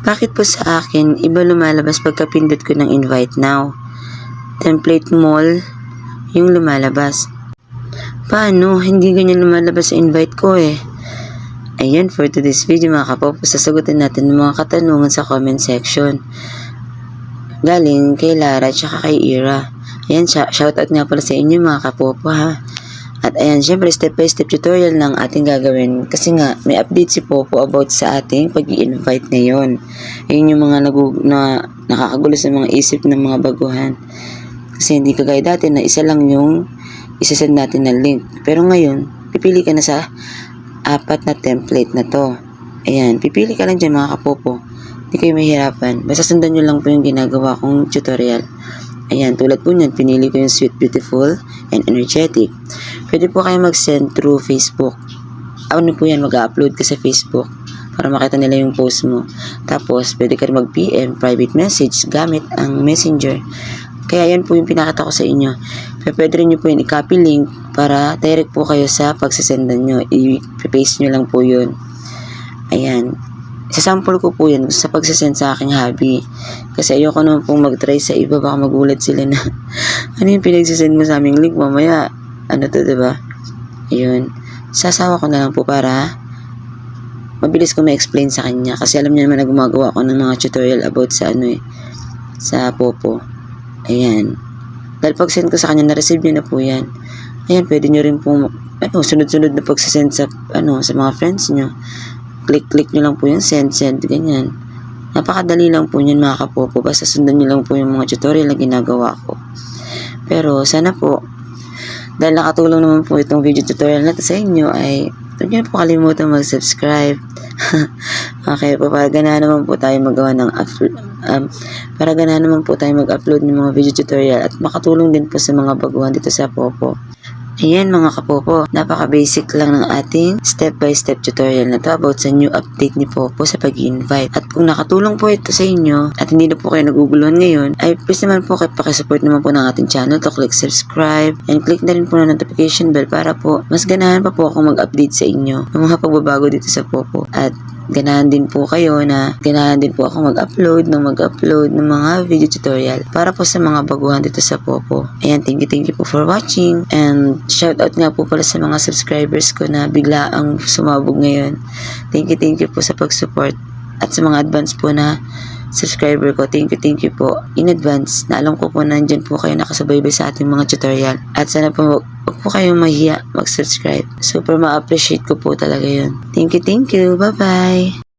Bakit po sa akin, iba lumalabas pagka pindot ko ng invite now? Template mall, yung lumalabas. Paano? Hindi ganyan lumalabas sa invite ko eh. Ayan, for today's video mga kapopo, sasagutin natin ng mga katanungan sa comment section. Galing kay Lara at saka kay Ira. Ayan, shoutout nga pala sa inyo mga kapopo ha. At ayan, syempre step by step tutorial lang ating gagawin kasi nga may update si Popo about sa ating pag-i-invite ngayon. Ayun yung mga nakakagulo sa mga isip ng mga baguhan. Kasi hindi kagaya dati na isa lang yung isasend natin na link. Pero ngayon, pipili ka na sa 4 na template na to. Ayan, pipili ka lang dyan mga kapopo. Hindi kayo mahirapan. Basta sundan nyo lang po yung ginagawa kong tutorial. Ayan, tulad po niyan, pinili ko yung sweet, beautiful, and energetic. Pwede po kayo mag-send through Facebook. Ano po yan, mag-upload ka sa Facebook para makita nila yung post mo. Tapos, pwede ka mag-PM, private message, gamit ang messenger. Kaya yan po yung pinakita ko sa inyo. Pwede rin nyo po yung i-copy link para direct po kayo sa pagsasendan nyo. I-paste nyo lang po yun. Ayan. Sasample ko po yan sa pagsasend sa aking hobby. Kasi ayoko naman pong mag-try sa iba. Baka magulat sila na ano yung pinagsasend mo sa aming link. Mamaya, ano to, diba? Ayun. Sasawa ko na lang po para mabilis ko ma-explain sa kanya. Kasi alam niya naman na gumagawa ko ng mga tutorial about sa ano eh. Sa Popo. Ayan. Dahil pag-send ko sa kanya, na-receive niya na po yan. Ayan, pwede nyo rin po sunod-sunod na pagsasend sa, sa mga friends nyo. Click nyo lang po yung send, ganyan. Napakadali lang po yun mga kapopo. Basta sundan nyo lang po yung mga tutorial na ginagawa ko. Pero sana po, dahil nakatulong naman po itong video tutorial natin sa inyo, ay huwag nyo po kalimutan mag-subscribe. Okay po, para ganahan naman po tayo magawa ng mag-upload ng mga video tutorial at makatulong din po sa mga baguhan dito sa Popo. Ayan mga kapopo, napaka-basic lang ng ating step-by-step tutorial na to about sa new update ni Popo sa pag-invite. At kung nakatulong po ito sa inyo at hindi na po kayo naguguluhan ngayon, ay please naman po kayo pakisupport naman po ng ating channel to click subscribe and click na rin po na notification bell para po mas ganahan pa po akong mag-update sa inyo ng mga pagbabago dito sa Popo. At ganahan din po ako mag-upload ng mga video tutorial para po sa mga baguhan dito sa Popo. Ayan, thank you po for watching and shoutout nga po pala sa mga subscribers ko na bigla ang sumabog ngayon. Thank you po sa pag-support at sa mga advance po na subscriber ko. Thank you po in advance na alam ko po nandyan po kayo nakasabaybay sa ating mga tutorial at sana po huwag po kayong mahiya mag-subscribe. Super ma-appreciate ko po talaga yun. Thank you. Bye-bye.